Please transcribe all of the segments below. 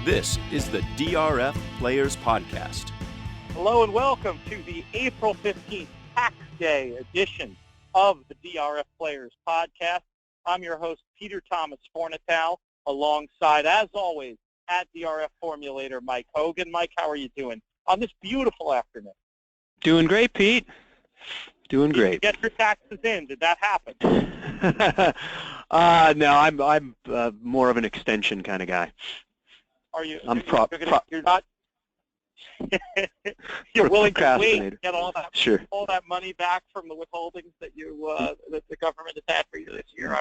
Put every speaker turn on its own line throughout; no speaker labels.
This is the DRF Players Podcast.
Hello and welcome to the April 15th Tax Day edition of the DRF Players Podcast. I'm your host, Peter Thomas Fornatale, alongside, as always, at DRF Formulator, Mike Hogan. Mike, how are you doing on this beautiful afternoon?
Doing great, Pete. Doing great.
Did you get your taxes in? Did that happen?
No, I'm more of an extension kind of guy.
Are you?
I'm
you're not. You're willing to wait and get all that money back from the withholdings that that the government has had for you this year.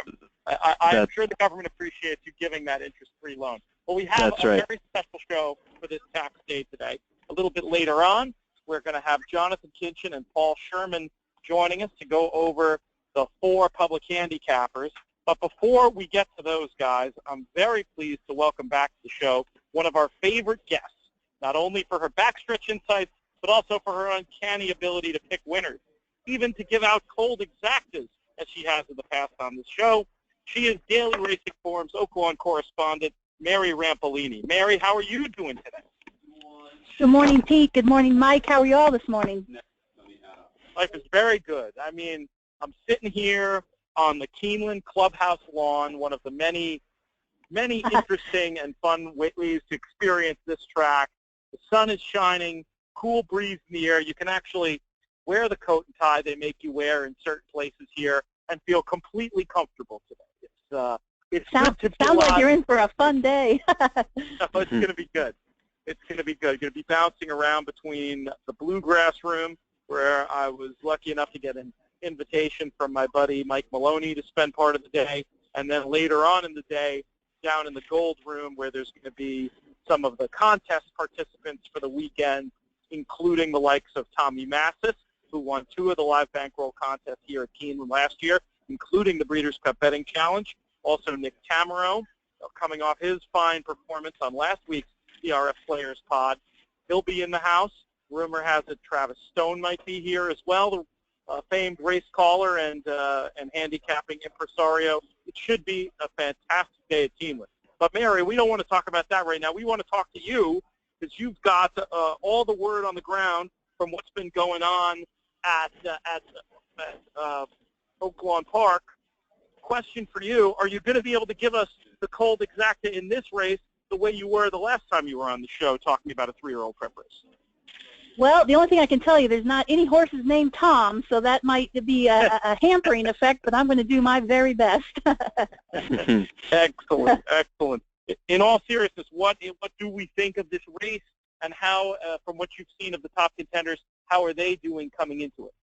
I'm sure the government appreciates you giving that interest-free loan. Well, we have a very special show for this tax day today. A little bit later on, we're going to have Jonathon, Kinchen, and Paul Shurman joining us to go over the 4 public handicappers. But before we get to those guys, I'm very pleased to welcome back to the show one of our favorite guests, not only for her backstretch insights, but also for her uncanny ability to pick winners, even to give out cold exactas as she has in the past on this show. She is Daily Racing Forum's Oaklawn correspondent, Mary Rampellini. Mary, how are you doing today?
Good morning, Pete. Good morning, Mike. How are you all this morning?
Life is very good. I mean, I'm sitting here on the Keeneland clubhouse lawn, one of the many interesting and fun ways to experience this track. The sun is shining, cool breeze in the air. You can actually wear the coat and tie they make you wear in certain places here and feel completely comfortable today. It sounds
like you're in for a fun day.
It's going to be good. It's going to be good. Going to be bouncing around between the bluegrass room, where I was lucky enough to get an invitation from my buddy Mike Maloney to spend part of the day, and then later on in the day, down in the gold room, where there's going to be some of the contest participants for the weekend, including the likes of Tommy Massis, who won 2 of the live bankroll contests here at Keeneland last year, including the Breeders' Cup Betting Challenge. Also Nick Tamaro, coming off his fine performance on last week's DRF Players Pod. He'll be in the house. Rumor has it Travis Stone might be here as well, the famed race caller and handicapping impresario. It should be a fantastic day at Keeneland. But, Mary, we don't want to talk about that right now. We want to talk to you because you've got all the word on the ground from what's been going on at Oaklawn Park. Question for you, are you going to be able to give us the cold exacta in this race the way you were the last time you were on the show talking about a 3-year-old prep race?
Well, the only thing I can tell you, there's not any horses named Tom, so that might be a hampering effect, but I'm going to do my very best.
Excellent, excellent. In all seriousness, what do we think of this race, and how, from what you've seen of the top contenders, how are they doing coming into it?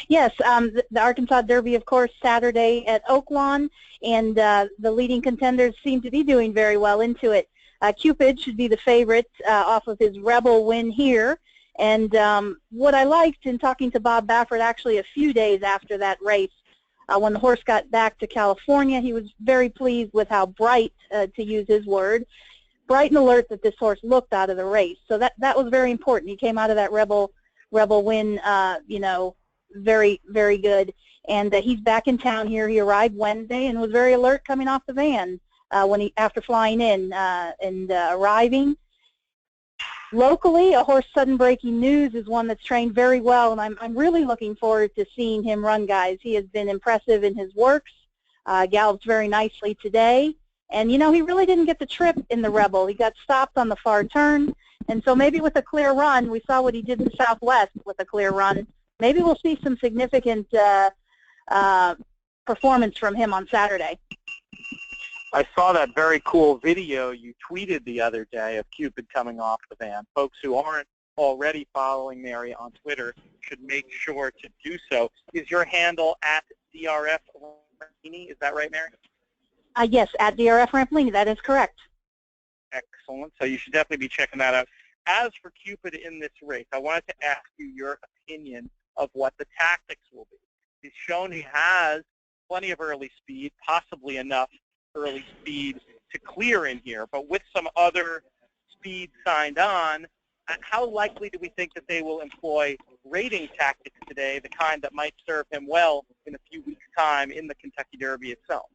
Yes, the Arkansas Derby, of course, Saturday at Oaklawn, and the leading contenders seem to be doing very well into it. Cupid should be the favorite off of his Rebel win here. And what I liked in talking to Bob Baffert actually a few days after that race, when the horse got back to California, he was very pleased with how bright, to use his word, bright and alert that this horse looked out of the race. So that was very important. He came out of that Rebel win, very, very good. And he's back in town here. He arrived Wednesday and was very alert coming off the van. After flying in and arriving. Locally, a horse Sudden Breaking News is one that's trained very well, and I'm really looking forward to seeing him run, guys. He has been impressive in his works, gallops very nicely today, and, he really didn't get the trip in the Rebel. He got stopped on the far turn, and so maybe with a clear run, we saw what he did in the Southwest with a clear run. Maybe we'll see some significant performance from him on Saturday.
I saw that very cool video you tweeted the other day of Cupid coming off the van. Folks who aren't already following Mary on Twitter should make sure to do so. Is your handle at DRF Rampellini? Is that right, Mary?
Yes, at DRF Rampellini. That is correct.
Excellent. So you should definitely be checking that out. As for Cupid in this race, I wanted to ask you your opinion of what the tactics will be. He's shown he has plenty of early speed, possibly enough early speed to clear in here, but with some other speed signed on, how likely do we think that they will employ rating tactics today, the kind that might serve him well in a few weeks' time in the Kentucky Derby itself?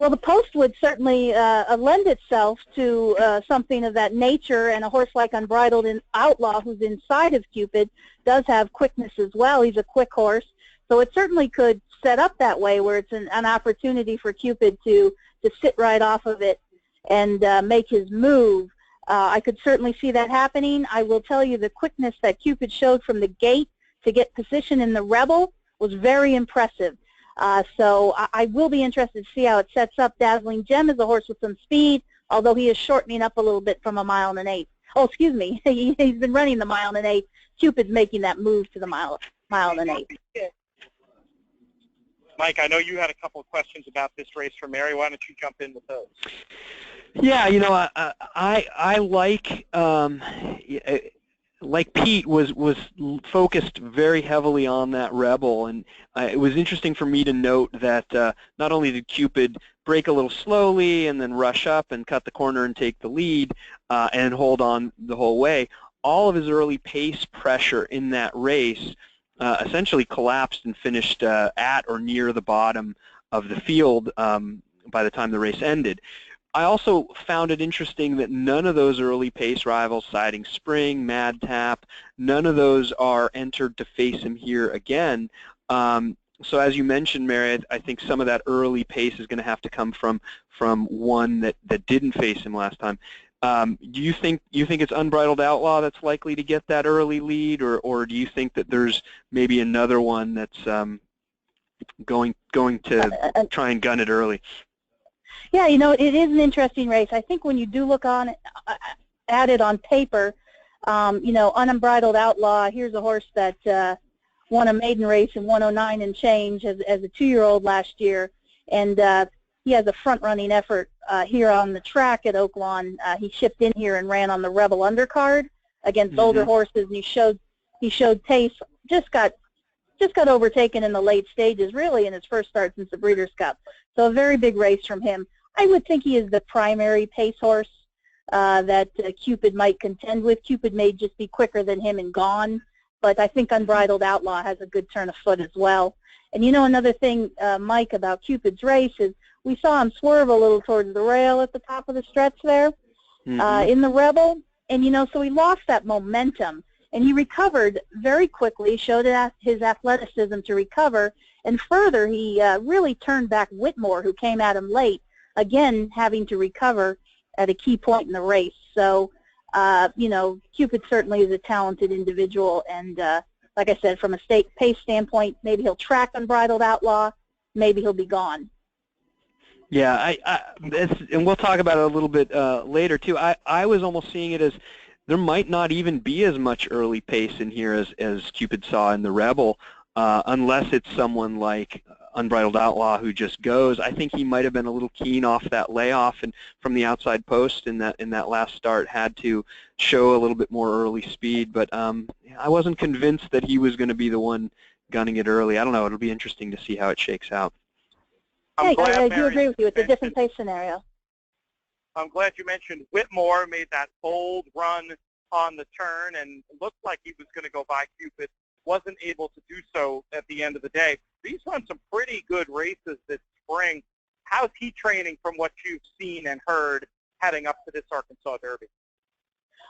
Well, the post would certainly lend itself to something of that nature, and a horse like Unbridled Outlaw, who's inside of Cupid, does have quickness as well. He's a quick horse, so it certainly could set up that way where it's an opportunity for Cupid to sit right off of it and make his move. I could certainly see that happening. I will tell you the quickness that Cupid showed from the gate to get position in the Rebel was very impressive. So I will be interested to see how it sets up. Dazzling Gem is a horse with some speed, although he is shortening up a little bit from a 1 1/8. Oh, excuse me. He's been running the 1 1/8. Cupid's making that move to the 1 1/8.
Mike, I know you had a couple of questions about this race for Mary. Why don't you jump in with those?
Yeah, you know, I like Pete was focused very heavily on that Rebel, and it was interesting for me to note that not only did Cupid break a little slowly and then rush up and cut the corner and take the lead and hold on the whole way, all of his early pace pressure in that race essentially collapsed and finished at or near the bottom of the field by the time the race ended. I also found it interesting that none of those early pace rivals, Siding Spring, Mad Tap, none of those are entered to face him here again. So as you mentioned, Mary, I think some of that early pace is going to have to come from one that didn't face him last time. Do you think it's Unbridled Outlaw that's likely to get that early lead, or do you think that there's maybe another one that's going to try and gun it early?
Yeah, you know, it is an interesting race. I think when you do look at it on paper, you know, Unbridled Outlaw, here's a horse that won a maiden race in 109 and change as a 2-year-old last year, and he has a front-running effort here on the track at Oaklawn. He shipped in here and ran on the Rebel undercard against older horses, and he showed pace. Just got overtaken in the late stages, really, in his first start since the Breeders' Cup. So a very big race from him. I would think he is the primary pace horse that Cupid might contend with. Cupid may just be quicker than him and gone, but I think Unbridled Outlaw has a good turn of foot as well. And you know, another thing, Mike, about Cupid's race is we saw him swerve a little towards the rail at the top of the stretch there in the Rebel, and you know, so he lost that momentum. And he recovered very quickly, showed his athleticism to recover, and further, he really turned back Whitmore, who came at him late, again having to recover at a key point in the race. So, you know, Cupid certainly is a talented individual, and like I said, from a pace standpoint, maybe he'll track Unbridled Outlaw, maybe he'll be gone.
Yeah, and we'll talk about it a little bit later, too. I was almost seeing it as there might not even be as much early pace in here as Cupid saw in the Rebel, unless it's someone like Unbridled Outlaw who just goes. I think he might have been a little keen off that layoff, and from the outside post in that last start had to show a little bit more early speed. But I wasn't convinced that he was going to be the one gunning it early. I don't know. It'll be interesting to see how it shakes out.
I do agree with you. It's a different pace scenario.
I'm glad you mentioned Whitmore made that bold run on the turn and looked like he was going to go by Cupid. Wasn't able to do so at the end of the day. He's run some pretty good races this spring. How's he training from what you've seen and heard heading up to this Arkansas Derby?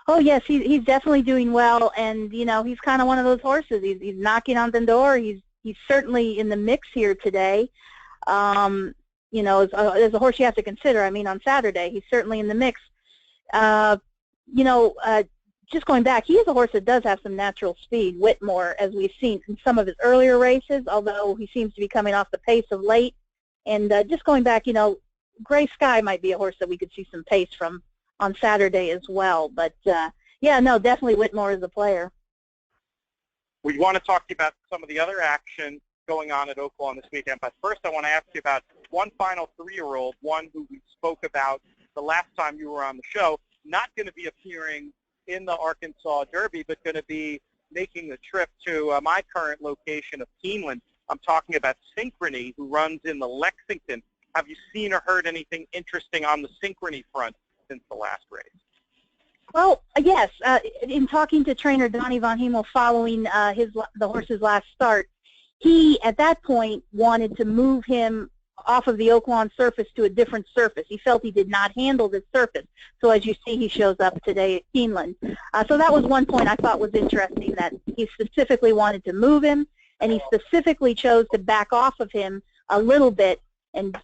Oh, yes, he's definitely doing well, and, you know, he's kind of one of those horses. He's knocking on the door. He's certainly in the mix here today. You know, as a horse you have to consider. I mean, on Saturday, he's certainly in the mix. You know, just going back, he is a horse that does have some natural speed, Whitmore, as we've seen in some of his earlier races, although he seems to be coming off the pace of late. And just going back, you know, Gray Sky might be a horse that we could see some pace from on Saturday as well. But, yeah, no, definitely Whitmore is a player.
We want to talk to you about some of the other action going on at Oaklawn this weekend. But first, I want to ask you about one final 3-year-old, one who we spoke about the last time you were on the show, not going to be appearing in the Arkansas Derby, but going to be making the trip to my current location of Keeneland. I'm talking about Synchrony, who runs in the Lexington. Have you seen or heard anything interesting on the Synchrony front since the last race?
Well, yes. In talking to trainer Donnie Von Hemel following the horse's last start, he, at that point, wanted to move him off of the Oaklawn surface to a different surface. He felt he did not handle this surface. So as you see, he shows up today at Keeneland. So that was one point I thought was interesting, that he specifically wanted to move him, and he specifically chose to back off of him a little bit and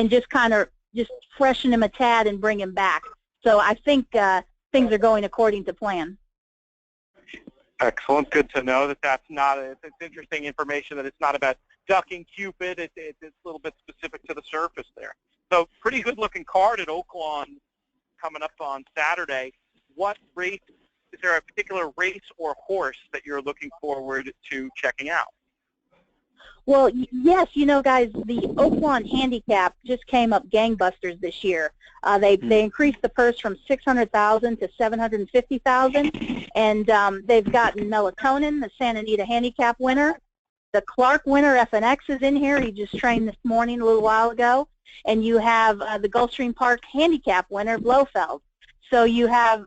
just kind of just freshen him a tad and bring him back. So I think things are going according to plan.
Excellent. Good to know that that's not it's interesting information, that it's not about ducking Cupid. It's a little bit specific to the surface there. So pretty good-looking card at Oaklawn coming up on Saturday. What race, is there a particular race or horse that you're looking forward to checking out?
Well, yes, you know, guys, the Oaklawn Handicap just came up gangbusters this year. They increased the purse from $600,000 to $750,000, and they've gotten Melatonin, the Santa Anita Handicap winner. The Clark winner, FNX, is in here. He just trained this morning a little while ago. And you have the Gulfstream Park Handicap winner, Blofeld. So you have,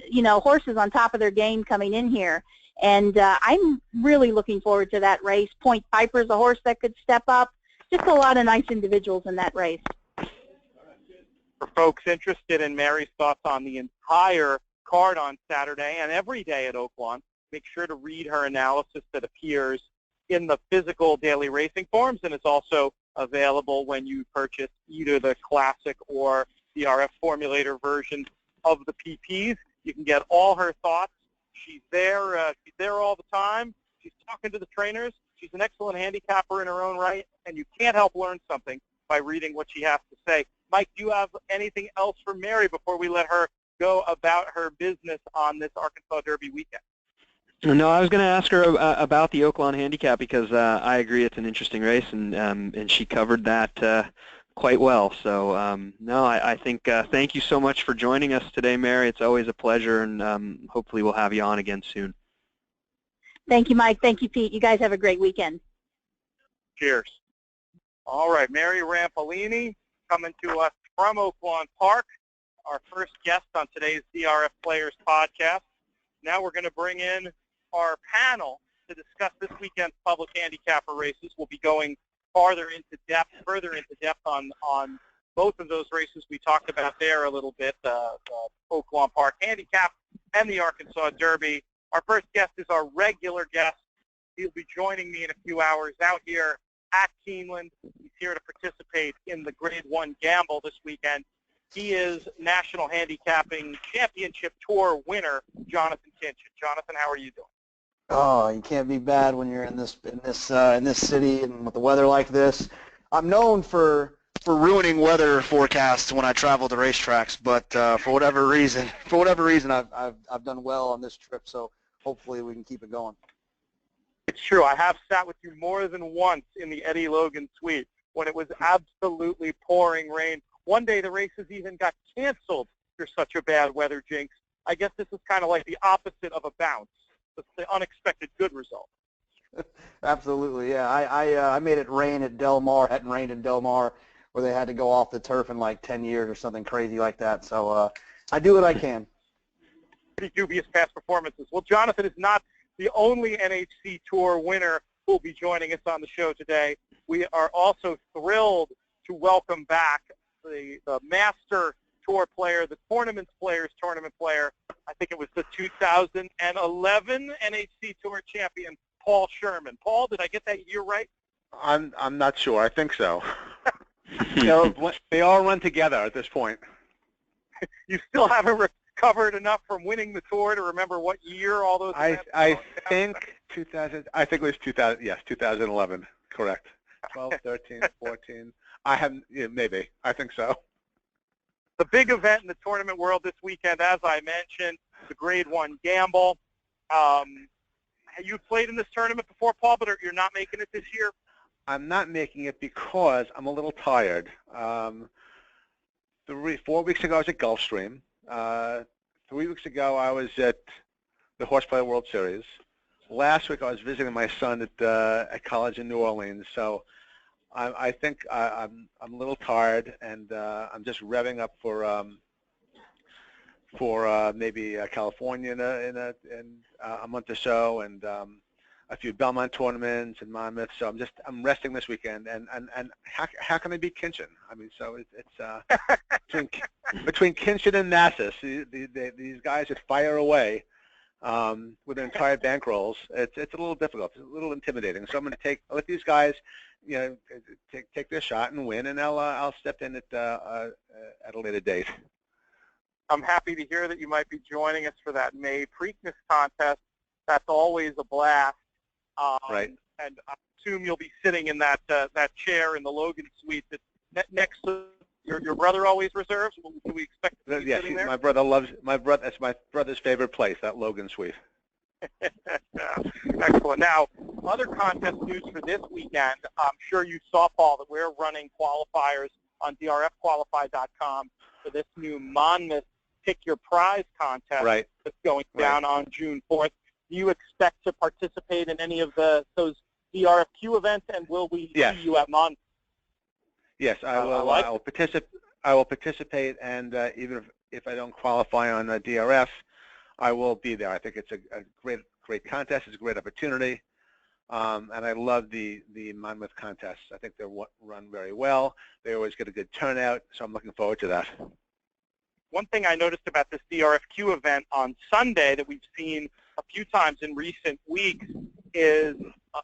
you know, horses on top of their game coming in here. And I'm really looking forward to that race. Point Piper's a horse that could step up. Just a lot of nice individuals in that race.
For folks interested in Mary's thoughts on the entire card on Saturday and every day at Oaklawn, make sure to read her analysis that appears in the physical daily racing forms, and it's also available when you purchase either the classic or DRF formulator version of the PPs. You can get all her thoughts. She's there all the time. She's talking to the trainers. She's an excellent handicapper in her own right, and you can't help learn something by reading what she has to say. Mike, do you have anything else for Mary before we let her go about her business on this Arkansas Derby weekend?
No, I was going to ask her about the Oaklawn Handicap, because I agree it's an interesting race, and she covered that quite well. So, no, I think thank you so much for joining us today, Mary. It's always a pleasure, and hopefully we'll have you on again soon.
Thank you, Mike. Thank you, Pete. You guys have a great weekend.
Cheers. All right, Mary Rampellini coming to us from Oaklawn Park, our first guest on today's DRF Players podcast. Now we're going to bring in our panel to discuss this weekend's public handicapper races. We'll be going further into depth on both of those races we talked about there a little bit, the Oaklawn Park Handicap and the Arkansas Derby. Our first guest is our regular guest. He'll be joining me in a few hours out here at Keeneland. He's here to participate in the Grade 1 Gamble this weekend. He is National Handicapping Championship Tour winner, Jonathon Kinchen. Jonathon, how are you doing?
Oh, you can't be bad when you're in this city and with the weather like this. I'm known for ruining weather forecasts when I travel to racetracks, but for whatever reason, I've done well on this trip. So hopefully we can keep it going.
It's true. I have sat with you more than once in the Eddie Logan suite when it was absolutely pouring rain. One day the races even got canceled for such a bad weather jinx. I guess this is kind of like the opposite of a bounce. It's the unexpected good result.
Absolutely, yeah. I made it rain at Del Mar. It hadn't rained in Del Mar where they had to go off the turf in like 10 years or something crazy like that. So I do what I can.
Pretty dubious past performances. Well, Jonathon is not the only NHC Tour winner who will be joining us on the show today. We are also thrilled to welcome back the Master Tour player, the Tournament Players Tournament player. I think it was the 2011 NHC Tour champion, Paul Shurman. Paul, did I get that year right?
I'm not sure. I think so. They all run together at this point.
You still haven't recovered enough from winning the tour to remember what year all those events were?
I think 2000. I think it was 2000. Yes, 2011. Correct. 12, 13, 14. Maybe. I think so.
The big event in the tournament world this weekend, as I mentioned, the Grade 1 Gamble. You played in this tournament before, Paul, but you're not making it this year?
I'm not making it because I'm a little tired. 4 weeks ago I was at Gulfstream. 3 weeks ago I was at the Horseplay World Series. Last week I was visiting my son at college in New Orleans. So I think I'm a little tired, and I'm just revving up for maybe California in a month or so, and a few Belmont tournaments and Monmouth. So I'm resting this weekend, and how can I beat Kinchen? I mean, so it's between Kinchen and Nassau, these guys that fire away with their entire bankrolls. It's a little difficult, it's a little intimidating. So I'm going to let these guys, take their shot and win, and I'll step in at a later date.
I'm happy to hear that you might be joining us for that May Preakness contest. That's always a blast.
Right.
And I assume you'll be sitting in that chair in the Logan suite that's next to your brother always reserves. Can we expect to be sitting there?
My brother that's my brother's favorite place, that Logan suite.
Excellent. Now, other contest news for this weekend. I'm sure you saw, Paul, that we're running qualifiers on DRFQualify.com for this new Monmouth Pick Your Prize contest that's going down on June 4th. Do you expect to participate in any of those DRFQ events, and will we see you at Monmouth? Yes,
I will. I will participate, and even if I don't qualify on DRF, I will be there. I think it's a great contest. It's a great opportunity, and I love the Monmouth contests. I think they're run very well. They always get a good turnout, so I'm looking forward to that.
One thing I noticed about this DRFQ event on Sunday that we've seen a few times in recent weeks is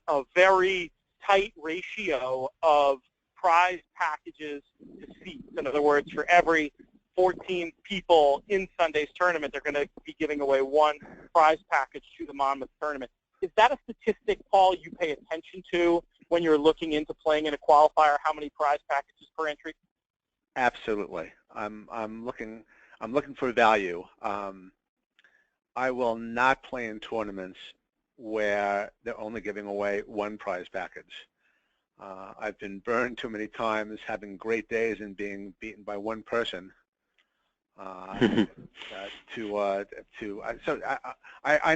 a very tight ratio of prize packages to seats. In other words, for every 14 people in Sunday's tournament, they're going to be giving away one prize package to the Monmouth tournament. Is that a statistic, Paul, you pay attention to when you're looking into playing in a qualifier, how many prize packages per entry?
Absolutely. I'm looking for value. I will not play in tournaments where they're only giving away one prize package. I've been burned too many times, having great days and being beaten by one person. I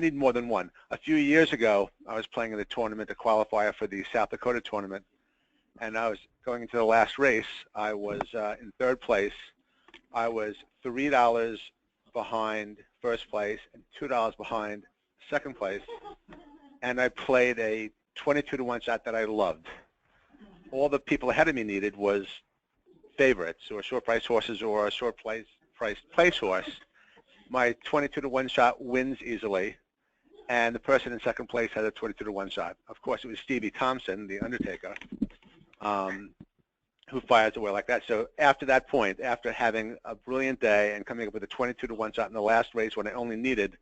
need more than one. A few years ago, I was playing in a tournament, a qualifier for the South Dakota tournament, and I was going into the last race. I was in third place. I was $3 behind first place and $2 behind second place, and I played a 22-to-1 shot that I loved. All the people ahead of me needed was favorites, or short price horses, or a short price place horse. My 22-to-1 shot wins easily, and the person in second place had a 22-to-1 shot. Of course, it was Stevie Thompson, the Undertaker, who fires away like that. So after that point, after having a brilliant day and coming up with a 22-to-1 shot in the last race when I only needed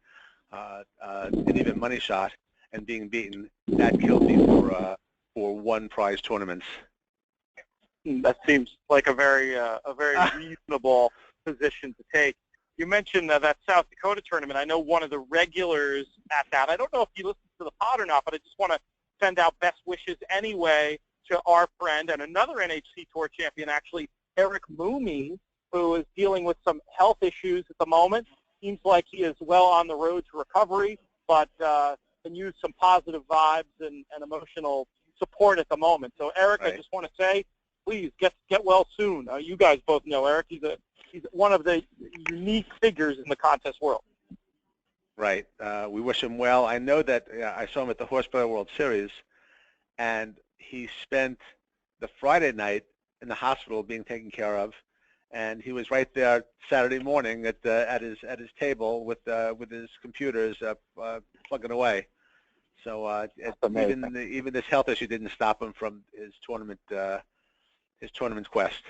an even money shot and being beaten, that killed me for one prize tournaments.
That seems like a very reasonable position to take. You mentioned that South Dakota tournament. I know one of the regulars at that. I don't know if you listened to the pod or not, but I just want to send out best wishes anyway to our friend and another NHC Tour champion, actually, Eric Moomey, who is dealing with some health issues at the moment. Seems like he is well on the road to recovery, but can use some positive vibes and emotional support at the moment. So, Eric, I just want to say, please get well soon. You guys both know Eric. He's one of the unique figures in the contest world.
Right. We wish him well. I know that I saw him at the Horsepower World Series, and he spent the Friday night in the hospital being taken care of, and he was right there Saturday morning at his table with his computers plugging away. So even this health issue didn't stop him from his tournament quest.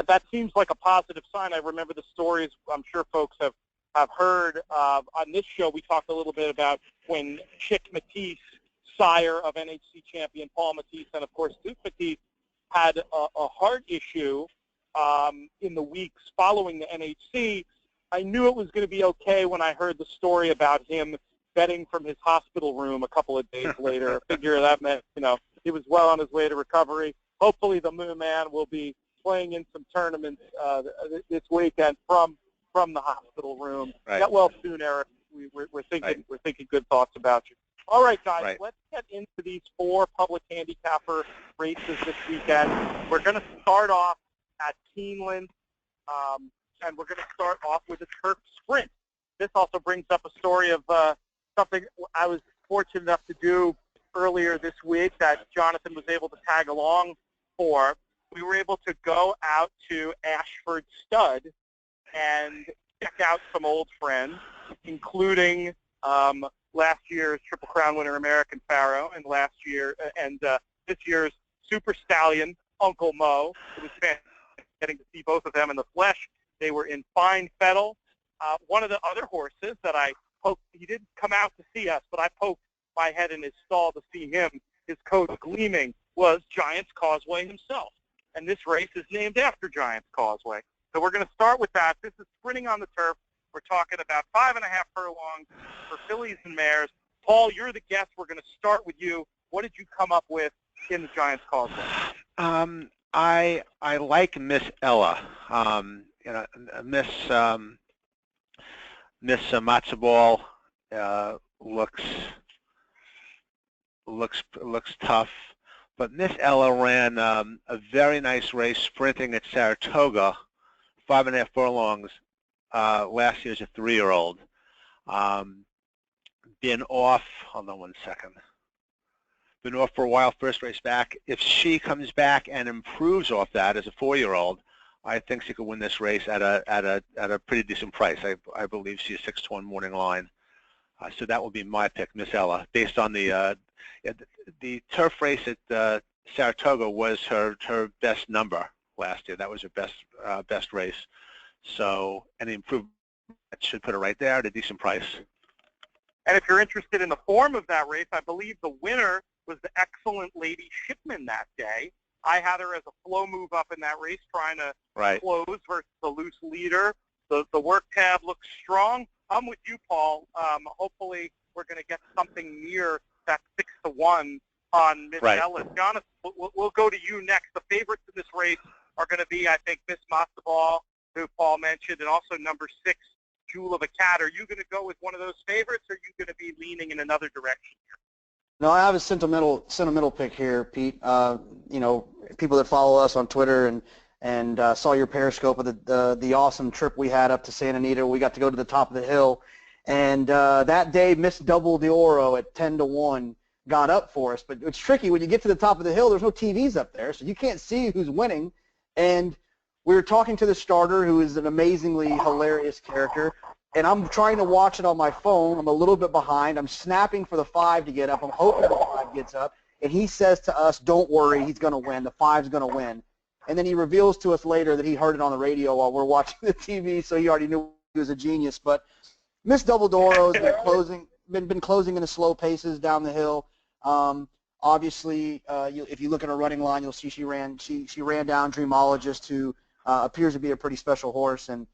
That seems like a positive sign. I remember the stories I'm sure folks have heard. On this show, we talked a little bit about when Chick Matisse, sire of NHC champion Paul Matisse, and of course Duke Matisse, had a heart issue in the weeks following the NHC. I knew it was going to be okay when I heard the story about him betting from his hospital room a couple of days later. I figure that meant, he was well on his way to recovery. Hopefully the Moon Man will be playing in some tournaments this weekend from the hospital room.
Right.
Get well soon, Eric. We're thinking good thoughts about you. All right, guys, let's get into these 4 public handicapper races this weekend. We're going to start off at Keeneland, and we're going to start off with a turf sprint. This also brings up a story of something I was fortunate enough to do earlier this week that Jonathon was able to tag along for. We were able to go out to Ashford Stud and check out some old friends, including last year's Triple Crown winner American Pharaoh and this year's Super Stallion Uncle Mo. It was fantastic getting to see both of them in the flesh. They were in fine fettle. One of the other horses that I poked, he didn't come out to see us, but I poked my head in his stall to see him, his coat gleaming, was Giants Causeway himself. And this race is named after Giants Causeway. So we're going to start with that. This is sprinting on the turf. We're talking about 5.5 furlongs for fillies and mares. Paul, you're the guest. We're going to start with you. What did you come up with in the Giants Causeway?
I like Miss Ella. Miss Matzo Ball looks tough, but Miss Ella ran a very nice race sprinting at Saratoga, 5.5 furlongs last year as a 3-year-old. Been off. Hold on one second. Been off for a while. First race back. If she comes back and improves off that as a 4-year-old, I think she could win this race at a pretty decent price. I believe she's 6-to-1 morning line. So that will be my pick, Miss Ella, based on the turf race at Saratoga was her best number last year. That was her best race. So any improvement should put her right there at a decent price.
And if you're interested in the form of that race, I believe the winner was the excellent Lady Shipman that day. I had her as a flow move up in that race, trying to close versus the loose leader. The work tab looks strong. I'm with you, Paul. Hopefully we're going to get something near that 6-to-1 on Miss Ella. Jonathon, we'll go to you next. The favorites in this race are going to be, I think, Miss Matzo Ball, who Paul mentioned, and also number 6, Jewel of a Cat. Are you going to go with one of those favorites, or are you going to be leaning in another direction here?
No, I have a sentimental pick here, Pete. People that follow us on Twitter and saw your Periscope of the awesome trip we had up to Santa Anita. We got to go to the top of the hill, and that day Miss Double d'Oro at 10-to-1 got up for us. But it's tricky when you get to the top of the hill. There's no TVs up there, so you can't see who's winning. And we were talking to the starter, who is an amazingly hilarious character. And I'm trying to watch it on my phone. I'm a little bit behind. I'm snapping for the 5 to get up. I'm hoping the 5 gets up. And he says to us, don't worry, he's going to win. The 5's going to win. And then he reveals to us later that he heard it on the radio while we're watching the TV, so he already knew he was a genius. But Miss Double d'Oro has been closing in the slow paces down the hill. Obviously, if you look at her running line, you'll see she ran down Dreamologist, who appears to be a pretty special horse. And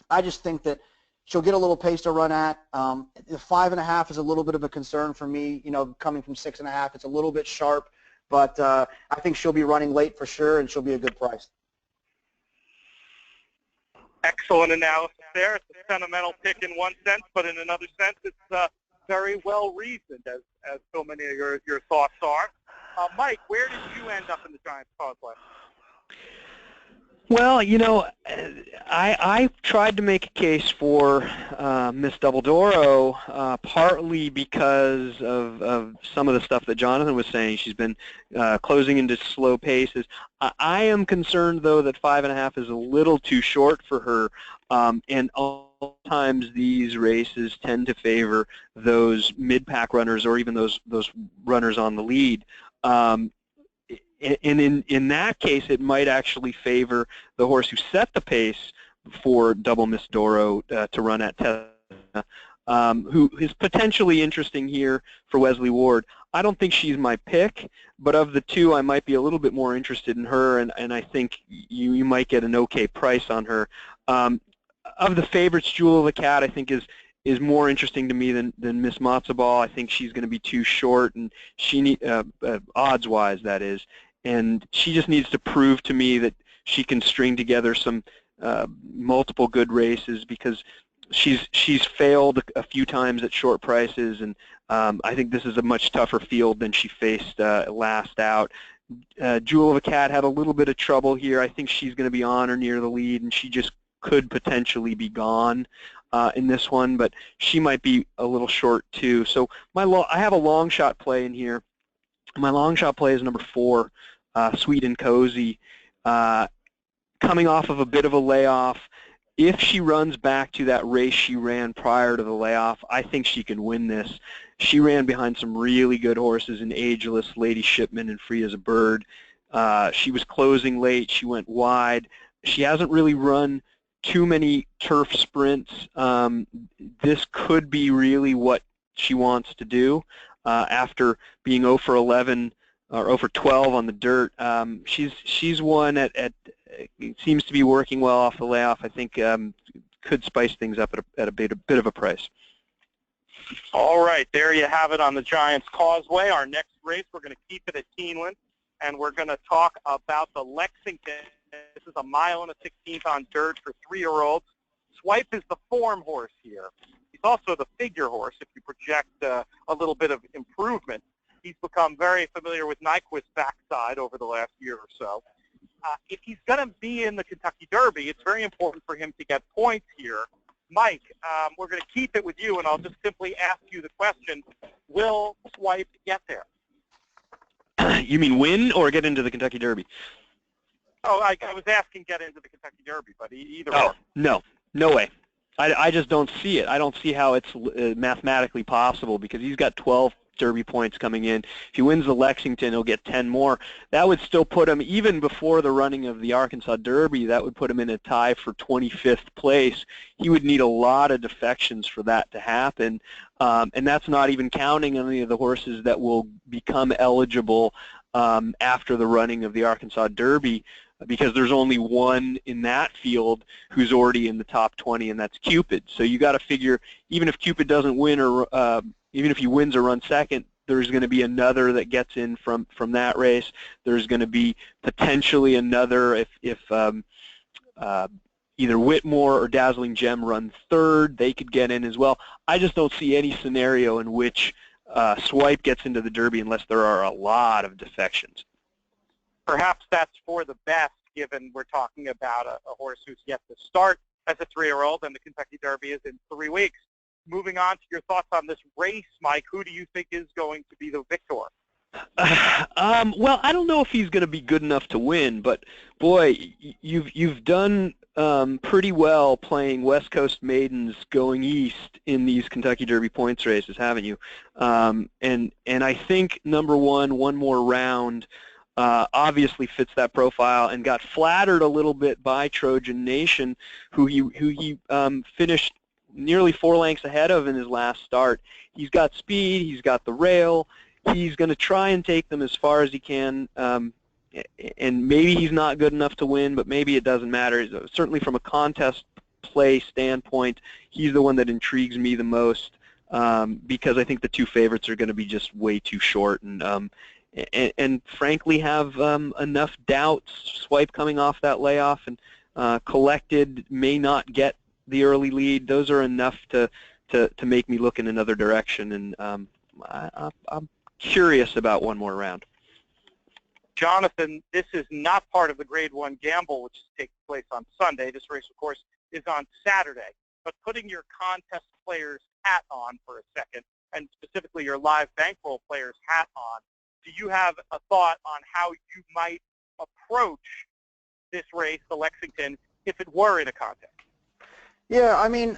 I just think that she'll get a little pace to run at. The 5.5 is a little bit of a concern for me, coming from 6.5. It's a little bit sharp, but I think she'll be running late for sure, and she'll be a good price.
Excellent analysis there. It's a sentimental pick in one sense, but in another sense, it's very well reasoned, as so many of your thoughts are. Mike, where did you end up in the Giants Causeway?
Well, I tried to make a case for Miss Double d'Oro, partly because of some of the stuff that Jonathon was saying. She's been closing into slow paces. I am concerned, though, that 5.5 is a little too short for her, and all times these races tend to favor those mid-pack runners or even those runners on the lead. And in that case, it might actually favor the horse who set the pace for Double Miss d'Oro to run at Tesla, who is potentially interesting here for Wesley Ward. I don't think she's my pick, but of the two, I might be a little bit more interested in her, and I think you might get an okay price on her. Of the favorites, Jewel of a Cat, I think is more interesting to me than Miss Matzo Ball. I think she's going to be too short, and she odds-wise, that is. And she just needs to prove to me that she can string together some multiple good races, because she's failed a few times at short prices, and I think this is a much tougher field than she faced last out. Jewel of a Cat had a little bit of trouble here. I think she's going to be on or near the lead, and she just could potentially be gone. in this one, but she might be a little short too. So I have a long shot play in here. My long shot play is number 4, Sweet and Cozy, coming off of a bit of a layoff. If she runs back to that race she ran prior to the layoff, I think she can win this. She ran behind some really good horses in Ageless, Lady Shipman, and Free as a Bird. She was closing late. She went wide. She hasn't really run too many turf sprints. This could be really what she wants to do after being 0 for 11 or 0 for 12 on the dirt. She's one it seems to be working well off the layoff. I think could spice things up at a bit of a price.
All right, there you have it on the Giants Causeway. Our next race, we're going to keep it at Keeneland, and we're going to talk about the Lexington. This is a 1.16 mile on dirt for 3-year-olds. Swipe is the form horse here. He's also the figure horse if you project a little bit of improvement. He's become very familiar with Nyquist's backside over the last year or so. If he's going to be in the Kentucky Derby, it's very important for him to get points here. Mike, we're going to keep it with you, and I'll just simply ask you the question, will Swipe get there?
You mean win or get into the Kentucky Derby?
Oh, I was asking get into the Kentucky Derby, but either
Oh,
or.
no way. I just don't see it. I don't see how it's mathematically possible because he's got 12 Derby points coming in. If he wins the Lexington, he'll get 10 more. That would still put him, even before the running of the Arkansas Derby, that would put him in a tie for 25th place. He would need a lot of defections for that to happen, and that's not even counting any of the horses that will become eligible after the running of the Arkansas Derby, because there's only one in that field who's already in the top 20, and that's Cupid. So you got to figure, even if Cupid doesn't win, or even if he wins or runs second, there's going to be another that gets in from that race. There's going to be potentially another if either Whitmore or Dazzling Gem run third, they could get in as well. I just don't see any scenario in which Swipe gets into the Derby unless there are a lot of defections.
Perhaps that's for the best, given we're talking about a horse who's yet to start as a 3-year-old, and the Kentucky Derby is in 3 weeks. Moving on to your thoughts on this race, Mike, who do you think is going to be the victor?
Well, I don't know if he's going to be good enough to win, but boy, you've done pretty well playing West Coast maidens going east in these Kentucky Derby points races, haven't you? And I think number one more round, obviously fits that profile and got flattered a little bit by Trojan Nation, who he finished nearly 4 lengths ahead of in his last start. He's got speed, he's got the rail, he's going to try and take them as far as he can, and maybe he's not good enough to win, but maybe it doesn't matter. Certainly from a contest play standpoint, he's the one that intrigues me the most, because I think the 2 favorites are going to be just way too short, and frankly have enough doubts. Swipe coming off that layoff, and Collected may not get the early lead. Those are enough to make me look in another direction, and I'm curious about one more round.
Jonathan, this is not part of the Grade 1 gamble, which takes place on Sunday. This race, of course, is on Saturday. But putting your contest player's hat on for a second, and specifically your live bankroll player's hat on, do you have a thought on how you might approach this race, the Lexington, if it were in a contest?
Yeah, I mean,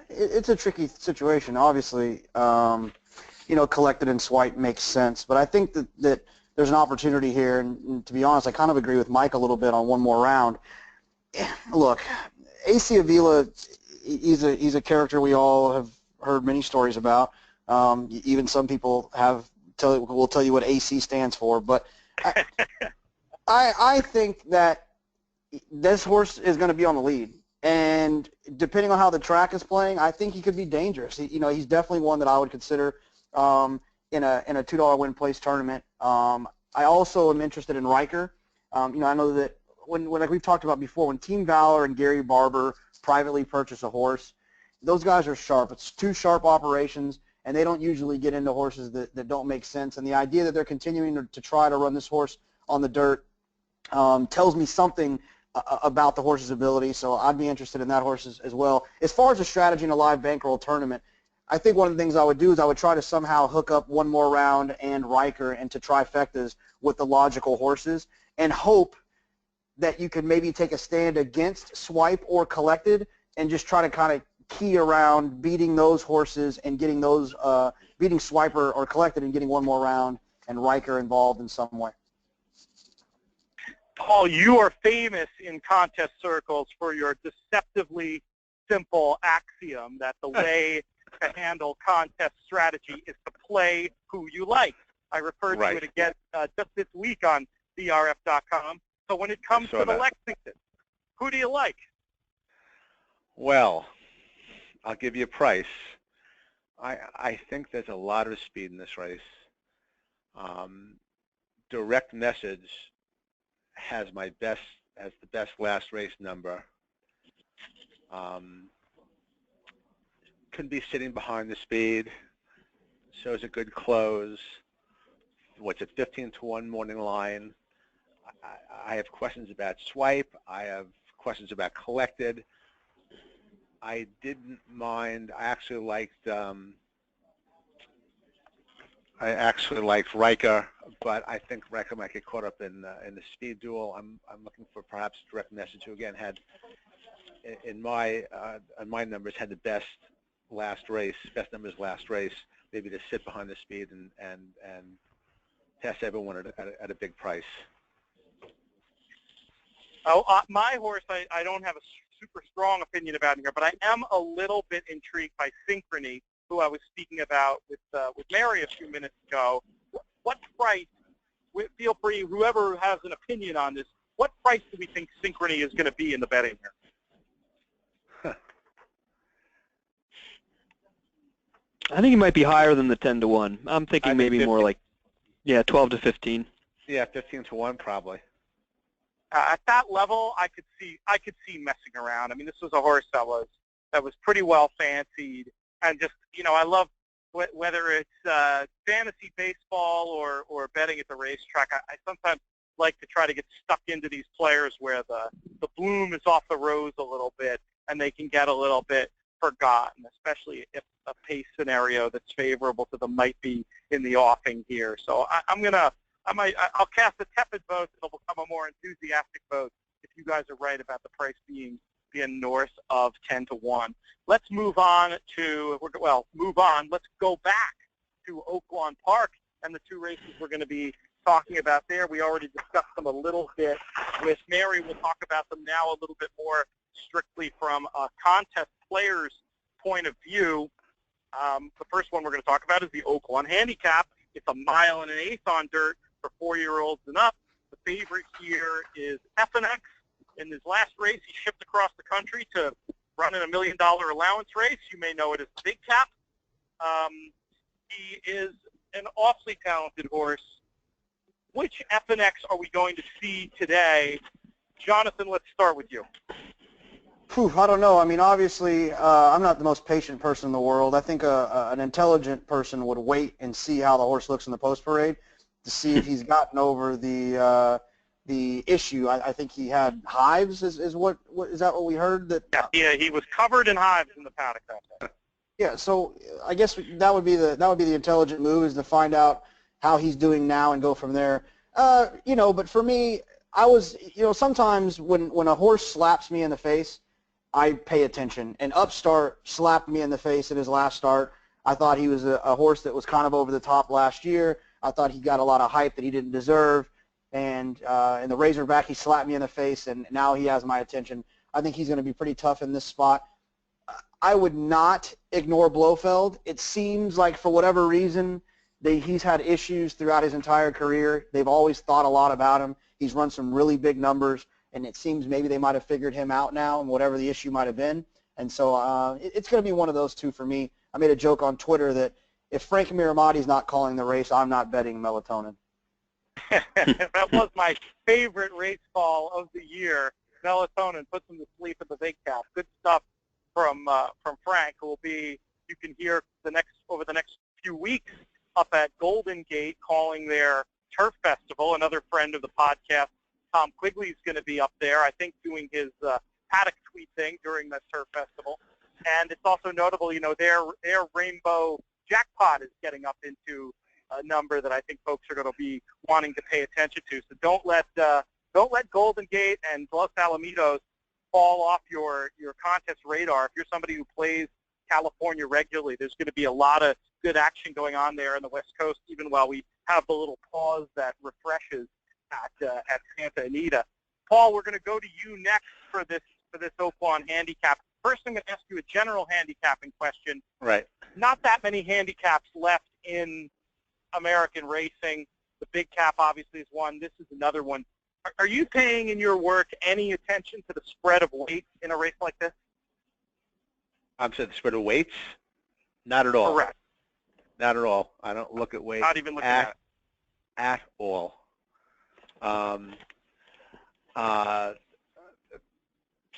it's a tricky situation. Obviously, Collected and Swipe makes sense, but I think that there's an opportunity here, and to be honest, I kind of agree with Mike a little bit on one more round. Look, AC Avila, he's a character we all have heard many stories about. Even some people will tell you what AC stands for, but I think that this horse is going to be on the lead. And depending on how the track is playing, I think he could be dangerous. He's definitely one that I would consider in a $2 win place tournament. I also am interested in Riker. I know that when like we've talked about before, when Team Valor and Gary Barber privately purchase a horse, those guys are sharp. It's 2 sharp operations, and they don't usually get into horses that don't make sense. And the idea that they're continuing to try to run this horse on the dirt tells me something about the horse's ability, so I'd be interested in that horse as well. As far as the strategy in a live bankroll tournament, I think one of the things I would do is I would try to somehow hook up One More Round and Riker into trifectas with the logical horses and hope that you could maybe take a stand against Swipe or Collected and just try to kind of key around beating those horses and getting those, beating Swiper or Collected and getting One More Round and Riker involved in some way.
Paul, you are famous in contest circles for your deceptively simple axiom that the way to handle contest strategy is to play who you like. I referred to it again just this week on DRF.com. So when it comes to the Lexington, who do you like?
Well, I'll give you a price. I think there's a lot of speed in this race. Direct Message has the best last race number. Could be sitting behind the speed. Shows a good close. What's it, 15-1 morning line. I have questions about Swipe. I have questions about Collected. I didn't mind. I actually liked Riker, but I think Riker might get caught up in the speed duel. I'm looking for perhaps Direct Message, who again had in my numbers had the best numbers last race, maybe to sit behind the speed and pass everyone at a big price.
Oh, my horse, I don't have a super strong opinion about here, but I am a little bit intrigued by Synchrony, who I was speaking about with Mary a few minutes ago. What price, feel free, whoever has an opinion on this, what price do we think Synchrony is going to be in the betting here?
I think he might be higher than the 10-1. I'm thinking maybe
15.
more like, 12 to 15.
Yeah, 15-1 probably.
At that level, I could see messing around. I mean, this was a horse that was pretty well fancied, and just I love whether it's fantasy baseball or betting at the racetrack. I sometimes like to try to get stuck into these players where the bloom is off the rose a little bit, and they can get a little bit forgotten, especially if a pace scenario that's favorable to them might be in the offing here. So I'll cast a tepid vote. It'll become a more enthusiastic vote if you guys are right about the price being north of 10-1. Let's move on. Let's go back to Oaklawn Park and the two races we're going to be talking about there. We already discussed them a little bit with Mary. We'll talk about them now a little bit more strictly from a contest player's point of view. The first one we're going to talk about is the Oaklawn Handicap. It's a 1 1/8 on dirt for 4-year-olds and up. The favorite here is FNX. In his last race, he shipped across the country to run in a $1 million allowance race. You may know it as the Big Cap. He is an awfully talented horse. Which FNX are we going to see today? Jonathon, let's start with you.
I don't know. I mean, obviously, I'm not the most patient person in the world. I think an intelligent person would wait and see how the horse looks in the post parade to see if he's gotten over the issue. I think he had hives. Is that what we heard?
Yeah, he was covered in hives in the paddock that day.
Yeah, so I guess that would be the intelligent move, is to find out how he's doing now and go from there. But for me, I was, sometimes when a horse slaps me in the face, I pay attention. And Upstart slapped me in the face in his last start. I thought he was a horse that was kind of over the top last year. I thought he got a lot of hype that he didn't deserve. And in the Razorback, he slapped me in the face, and now he has my attention. I think he's going to be pretty tough in this spot. I would not ignore Blofeld. It seems like for whatever reason, he's had issues throughout his entire career. They've always thought a lot about him. He's run some really big numbers, and it seems maybe they might have figured him out now and whatever the issue might have been. And so it's going to be one of those two for me. I made a joke on Twitter that if Frank Miramati's not calling the race, I'm not betting Melatonin.
That was my favorite race call of the year. Melatonin puts him to sleep at the Big Cap. Good stuff from Frank, who will be, you can hear over the next few weeks up at Golden Gate calling their Turf Festival. Another friend of the podcast, Tom Quigley's going to be up there, I think, doing his paddock tweet thing during the Turf Festival. And it's also notable, their rainbow jackpot is getting up into a number that I think folks are going to be wanting to pay attention to. So don't let Golden Gate and Los Alamitos fall off your contest radar. If you're somebody who plays California regularly, there's going to be a lot of good action going on there in the West Coast, even while we have the little pause that refreshes at Santa Anita. Paul, we're going to go to you next for this Oaklawn handicap. First, I'm going to ask you a general handicapping question.
Right.
Not that many handicaps left in American racing. The big cap obviously is one. This is another one. Are you paying in your work any attention to the spread of weight in a race like this?
I'm saying the spread of weights? Not at all.
Correct.
Not at all. I don't look at weights.
Not even looking at it.
At all.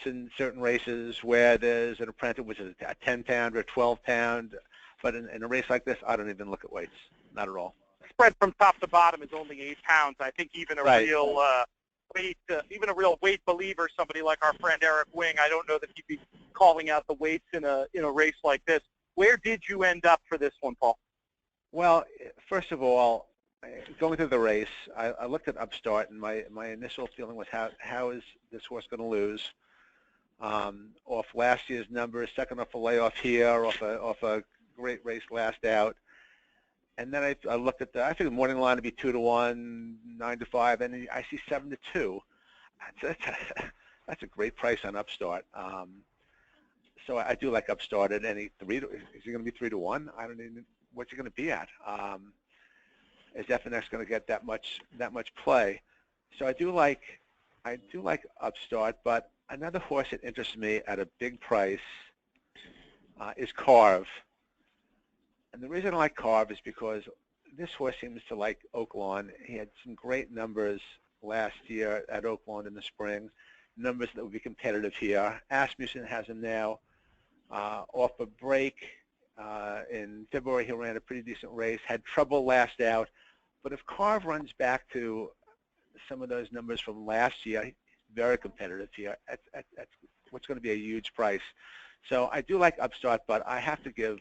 In certain races where there's an apprentice, which is a 10-pound or a 12-pound, but in a race like this, I don't even look at weights. Not at all.
Spread from top to bottom is only 8 pounds. I think even a
Right.
real weight believer, somebody like our friend Eric Wing, I don't know that he'd be calling out the weights in a race like this. Where did you end up for this one, Paul?
Well, first of all, going through the race, I looked at Upstart, and my initial feeling was how is this horse going to lose? Off last year's numbers, second off a layoff here, off a great race last out. And then I looked at I think the morning line would be 2-1, 9-5, and I see 7-2. That's a great price on Upstart. So I do like Upstart at any 3. Is he going to be 3-1? I don't even. What's he going to be at? Is FNX going to get that much play? So I do like Upstart, but another horse that interests me at a big price is Carve. And the reason I like Carve is because this horse seems to like Oaklawn. He had some great numbers last year at Oaklawn in the spring, numbers that would be competitive here. Asmussen has him now off a break. In February, he ran a pretty decent race, had trouble last out. But if Carve runs back to some of those numbers from last year, he's very competitive here. That's what's going to be a huge price. So I do like Upstart, but I have to give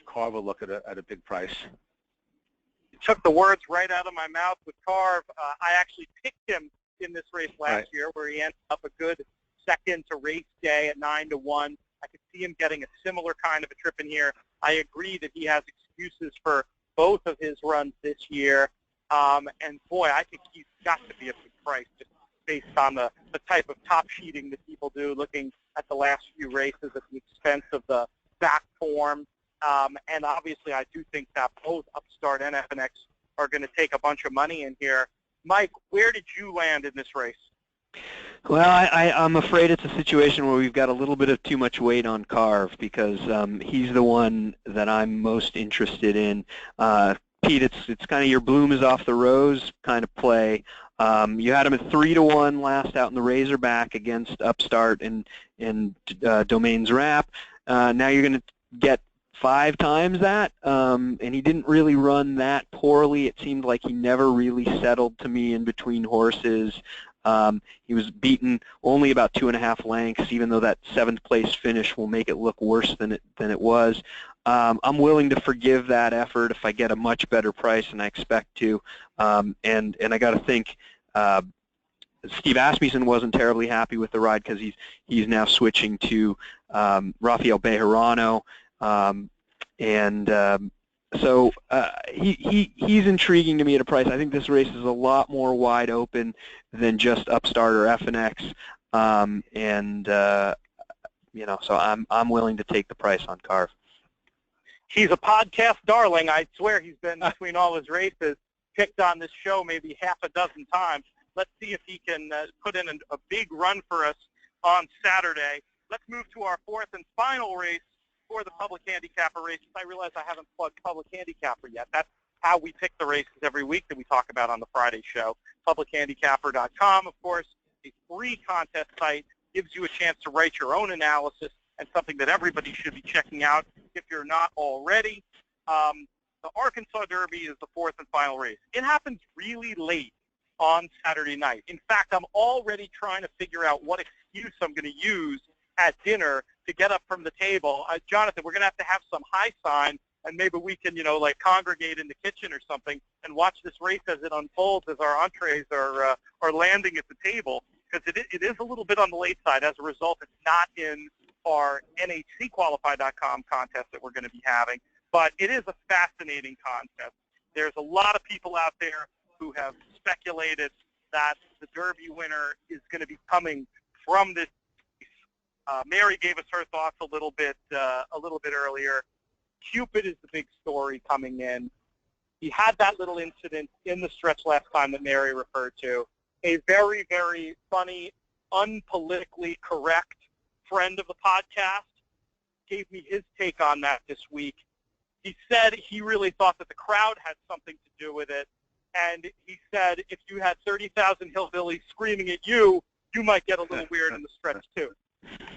Carve a look at a big price.
You took the words right out of my mouth with Carve. I actually picked him in this race last year, where he ended up a good second to race day at 9-1. I could see him getting a similar kind of a trip in here. I agree that he has excuses for both of his runs this year. And boy, I think he's got to be a big price just based on the type of top sheeting that people do, looking at the last few races at the expense of the back form. And obviously, I do think that both Upstart and FNX are going to take a bunch of money in here. Mike, where did you land in this race?
Well, I'm afraid it's a situation where we've got a little bit of too much weight on Carve, because he's the one that I'm most interested in. Pete, it's kind of your bloom is off the rose kind of play. You had him at 3-1 last out in the Razorback against Upstart and Domain's Wrap. Now you're going to get 5 times that, and he didn't really run that poorly. It seemed like he never really settled to me in between horses. He was beaten only about 2.5 lengths, even though that 7th place finish will make it look worse than it was. I'm willing to forgive that effort if I get a much better price than I expect to. And I got to think Steve Asmussen wasn't terribly happy with the ride, because he's now switching to Rafael Bejarano, so he's intriguing to me at a price. I think this race is a lot more wide open than just Upstart or FNX, so I'm willing to take the price on Carve.
He's a podcast darling. I swear he's been between all his races, picked on this show maybe half a dozen times. Let's see if he can put in a big run for us on Saturday. Let's move to our 4th and final race for the Public Handicapper races. I realize I haven't plugged Public Handicapper yet. That's how we pick the races every week that we talk about on the Friday show. PublicHandicapper.com, of course, a free contest site, gives you a chance to write your own analysis, and something that everybody should be checking out if you're not already. The Arkansas Derby is the 4th and final race. It happens really late on Saturday night. In fact, I'm already trying to figure out what excuse I'm going to use at dinner to get up from the table. Jonathan, we're going to have some high sign, and maybe we can, like congregate in the kitchen or something and watch this race as it unfolds as our entrees are landing at the table, because it is a little bit on the late side. As a result, it's not in our NHCQualify.com contest that we're going to be having, but it is a fascinating contest. There's a lot of people out there who have speculated that the Derby winner is going to be coming from this. Mary gave us her thoughts a little bit earlier. Cupid is the big story coming in. He had that little incident in the stretch last time that Mary referred to. A very, very funny, unpolitically correct friend of the podcast gave me his take on that this week. He said he really thought that the crowd had something to do with it, and he said if you had 30,000 hillbillies screaming at you, you might get a little weird in the stretch too.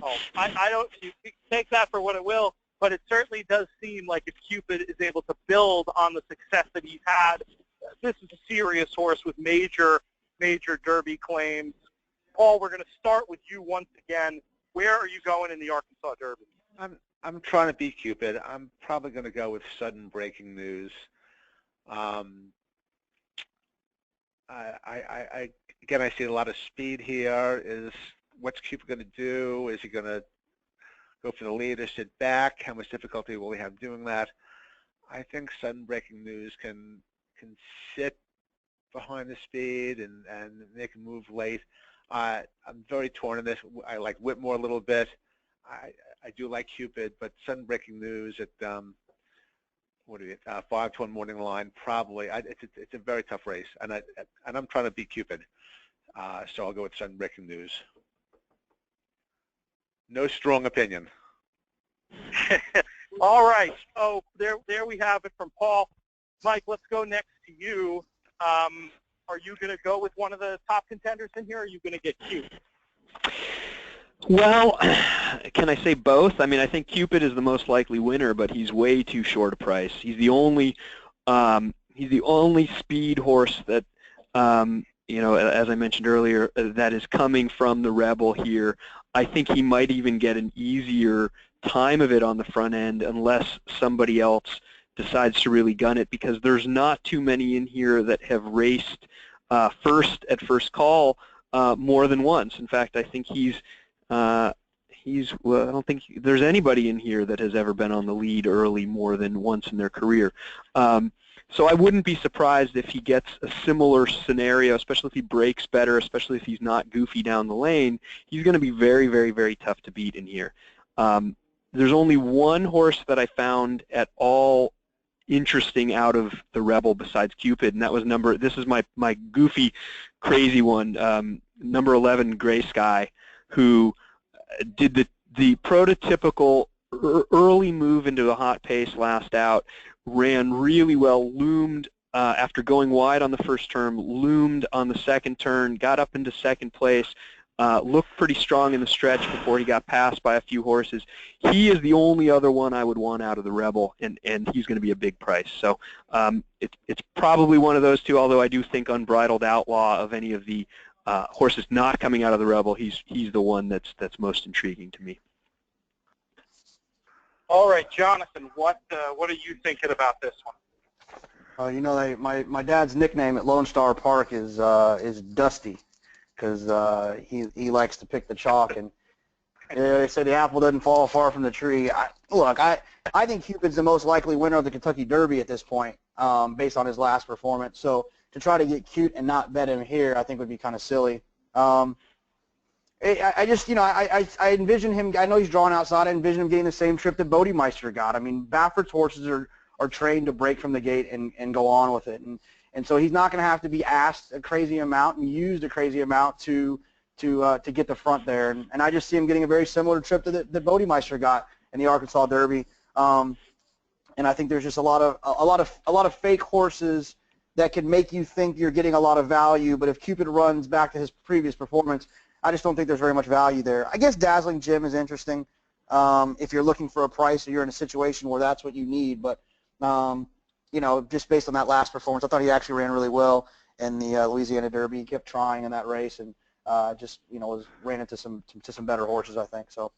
Oh, I don't, you take that for what it will, but it certainly does seem like if Cupid is able to build on the success that he's had, this is a serious horse with major Derby claims. Paul, we're going to start with you once again. Where are you going in the Arkansas Derby?
I'm trying to beat Cupid. I'm probably going to go with sudden breaking news. Again, I see a lot of speed here. What's Cupid going to do? Is he going to go for the lead or sit back? How much difficulty will he have doing that? I think sudden breaking news can sit behind the speed and make a move late. I'm very torn in this. I like Whitmore a little bit. I do like Cupid, but sudden breaking news at 5-1 morning line probably. It's a very tough race, and I'm trying to beat Cupid, so I'll go with sudden breaking news. No strong opinion.
All right. So there we have it from Paul. Mike, let's go next to you. Are you going to go with one of the top contenders in here, or are you going to get Cupid?
Well, can I say both? I mean, I think Cupid is the most likely winner, but he's way too short a price. He's the only speed horse that, as I mentioned earlier, that is coming from the Rebel here. I think he might even get an easier time of it on the front end unless somebody else decides to really gun it, because there's not too many in here that have raced first at first call more than once. In fact, I think I don't think there's anybody in here that has ever been on the lead early more than once in their career. So I wouldn't be surprised if he gets a similar scenario, especially if he breaks better, especially if he's not goofy down the lane. He's going to be very, very, very tough to beat in here. There's only one horse that I found at all interesting out of the Rebel besides Cupid, and that was this is my goofy, crazy one, number 11, Gray Sky, who did the prototypical early move into a hot pace last out, ran really well, loomed after going wide on the first turn, loomed on the second turn, got up into second place, looked pretty strong in the stretch before he got passed by a few horses. He is the only other one I would want out of the Rebel, and he's going to be a big price. So it's probably one of those two, although I do think Unbridled Outlaw of any of the horses not coming out of the Rebel, he's the one that's most intriguing to me.
All right, Jonathan, what are you thinking about this one?
My dad's nickname at Lone Star Park is Dusty, because he likes to pick the chalk, and they say the apple doesn't fall far from the tree. I think Cupid's the most likely winner of the Kentucky Derby at this point, based on his last performance. So to try to get cute and not bet him here, I think would be kind of silly. I envision him. I know he's drawn outside. I envision him getting the same trip that Bodemeister got. I mean, Baffert's horses are trained to break from the gate and go on with it, and so he's not going to have to be asked a crazy amount and used a crazy amount to get the front there. And I just see him getting a very similar trip that Bodemeister got in the Arkansas Derby. And I think there's just a lot of fake horses that can make you think you're getting a lot of value, but if Cupid runs back to his previous performance, I just don't think there's very much value there. I guess Dazzling Jim is interesting if you're looking for a price or you're in a situation where that's what you need, but just based on that last performance, I thought he actually ran really well. in the Louisiana Derby. He kept trying in that race, and just ran into some better horses, I think. So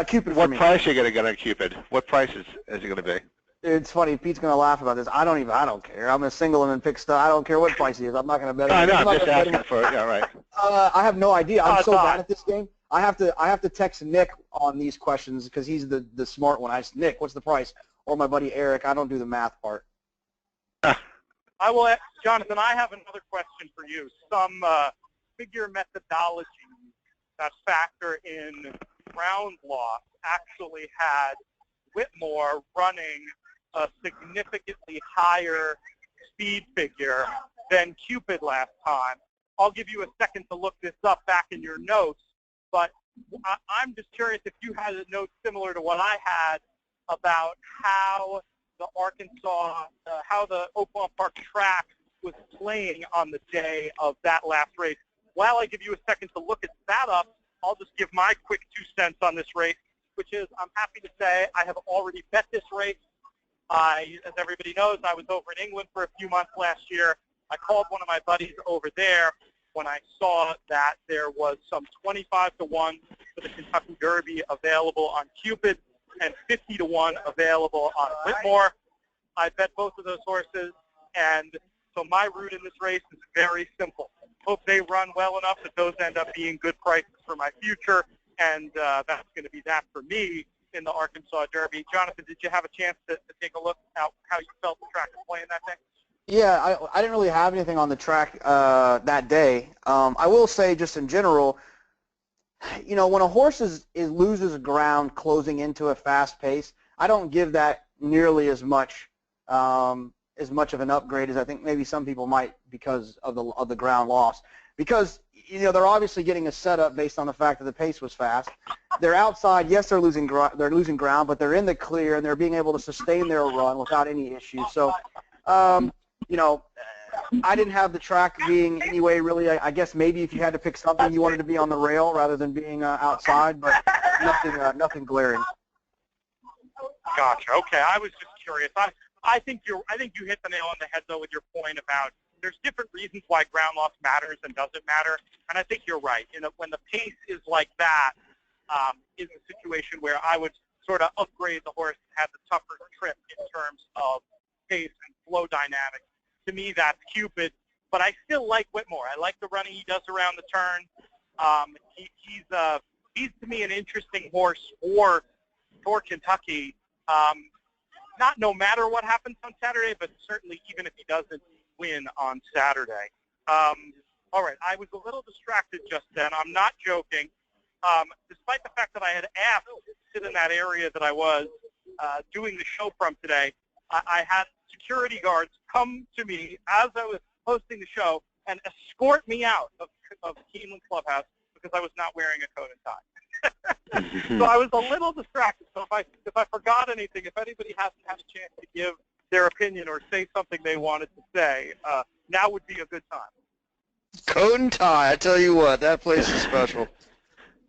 Cupid for
What
me.
price are you going to get on Cupid? What price is it going to be?
It's funny. Pete's going to laugh about this. I don't care. I'm going to single him and pick stuff. I don't care what price he is. I'm not going to bet him.
I know. I'm just asking for it. Yeah, right.
I have no idea. I'm so bad at this game. I have to text Nick on these questions because he's the smart one. Nick, what's the price? Or my buddy Eric. I don't do the math part.
I will ask, Jonathan, I have another question for you. Some figure methodology that factor in ground loss actually had Whitmore running a significantly higher speed figure than Cupid last time. I'll give you a second to look this up back in your notes, but I'm just curious if you had a note similar to what I had about how the how the Oaklawn Park track was playing on the day of that last race. While I give you a second to look at that up, I'll just give my quick 2 cents on this race, which is I'm happy to say I have already bet this race. As everybody knows, I was over in England for a few months last year. I called one of my buddies over there when I saw that there was some 25 to 1 for the Kentucky Derby available on Cupid and 50 to 1 available on Whitmore. I bet both of those horses, and so my route in this race is very simple. Hope they run well enough that those end up being good prices for my future, and that's going to be that for me in the Arkansas Derby. Jonathan, did you have a chance to take a look at how you felt the track was playing that day?
Yeah, I didn't really have anything on the track that day. I will say just in general, when a horse loses ground closing into a fast pace, I don't give that nearly as much of an upgrade as I think maybe some people might because of the ground loss. Because they're obviously getting a setup based on the fact that the pace was fast. They're outside. Yes, they're losing ground, but they're in the clear and they're being able to sustain their run without any issues. So, I didn't have the track being anyway really. I guess maybe if you had to pick something, you wanted to be on the rail rather than being outside, but nothing glaring.
Gotcha. Okay, I was just curious. I think you hit the nail on the head though with your point about there's different reasons why ground loss matters and doesn't matter, and I think you're right. When the pace is like that, is a situation where I would sort of upgrade the horse and have the tougher trip in terms of pace and flow dynamics. To me, that's Cupid, but I still like Whitmore. I like the running he does around the turn. He's to me an interesting horse for Kentucky. Not no matter what happens on Saturday, but certainly even if he doesn't win on Saturday. All right, I was a little distracted just then. I'm not joking. Despite the fact that I had asked to sit in that area that I was doing the show from today, I had security guards come to me as I was hosting the show and escort me out of Keeneland Clubhouse because I was not wearing a coat and tie. So I was a little distracted. So if I forgot anything, if anybody hasn't had a chance to give their opinion or say something they wanted to say, now would be a good time.
Coat and tie. I tell you what, that place is special.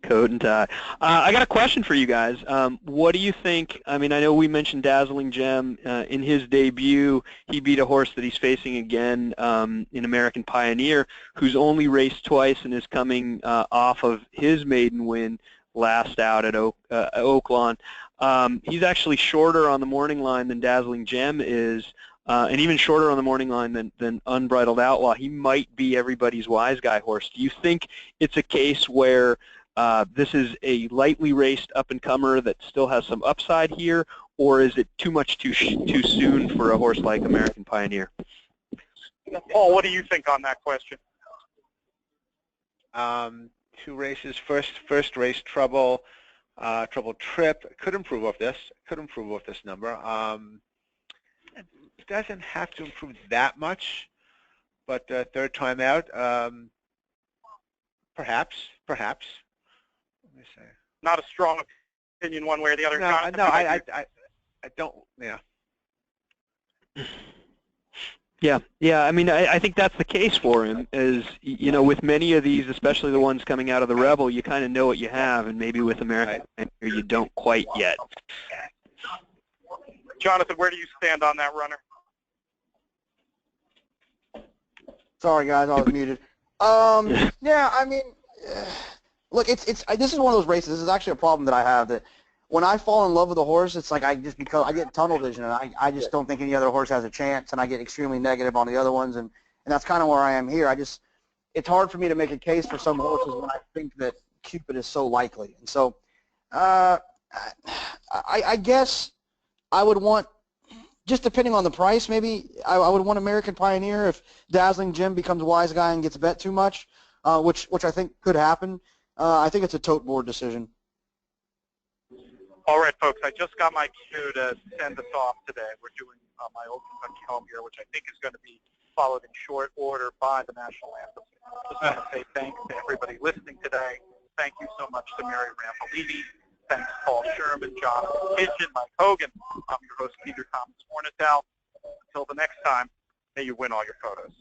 Coat and tie. I got a question for you guys. What do you think? I mean, I know we mentioned Dazzling Gem. In his debut, he beat a horse that he's facing again in American Pioneer, who's only raced twice and is coming off of his maiden win last out at Oaklawn. He's actually shorter on the morning line than Dazzling Gem is, and even shorter on the morning line than Unbridled Outlaw. He might be everybody's wise guy horse. Do you think it's a case where this is a lightly raced up-and-comer that still has some upside here, or is it too much too soon for a horse like American Pioneer?
Paul, what do you think on that question?
2 races. First race trouble trip. Could improve off this number. It doesn't have to improve that much, but third time out, perhaps. Let me say.
Not a strong opinion one way or the other.
No, I don't. Yeah.
Yeah. I mean, I think that's the case for him. Is with many of these, especially the ones coming out of the Rebel, you kind of know what you have, and maybe with American Pioneer, you don't quite yet.
Jonathan, where do you stand on that runner?
Sorry, guys, I was muted. Yeah, I mean, look, this is one of those races. This is actually a problem that I have, that when I fall in love with a horse, it's like I get tunnel vision, and I just don't think any other horse has a chance, and I get extremely negative on the other ones, and that's kind of where I am here. It's hard for me to make a case for some horses when I think that Cupid is so likely. And so I guess I would want, just depending on the price, maybe I would want American Pioneer if Dazzling Jim becomes Wise Guy and gets bet too much, which I think could happen. I think it's a tote board decision.
All right, folks, I just got my cue to send us off today. We're doing my Old Kentucky Home here, which I think is going to be followed in short order by the national anthem. Just want to say thanks to everybody listening today. Thank you so much to Mary Rampellini. Thanks Paul Shurman, Jonathon, Kinchen, Mike Hogan. I'm your host, Peter Thomas Fornatale. Until the next time, may you win all your photos.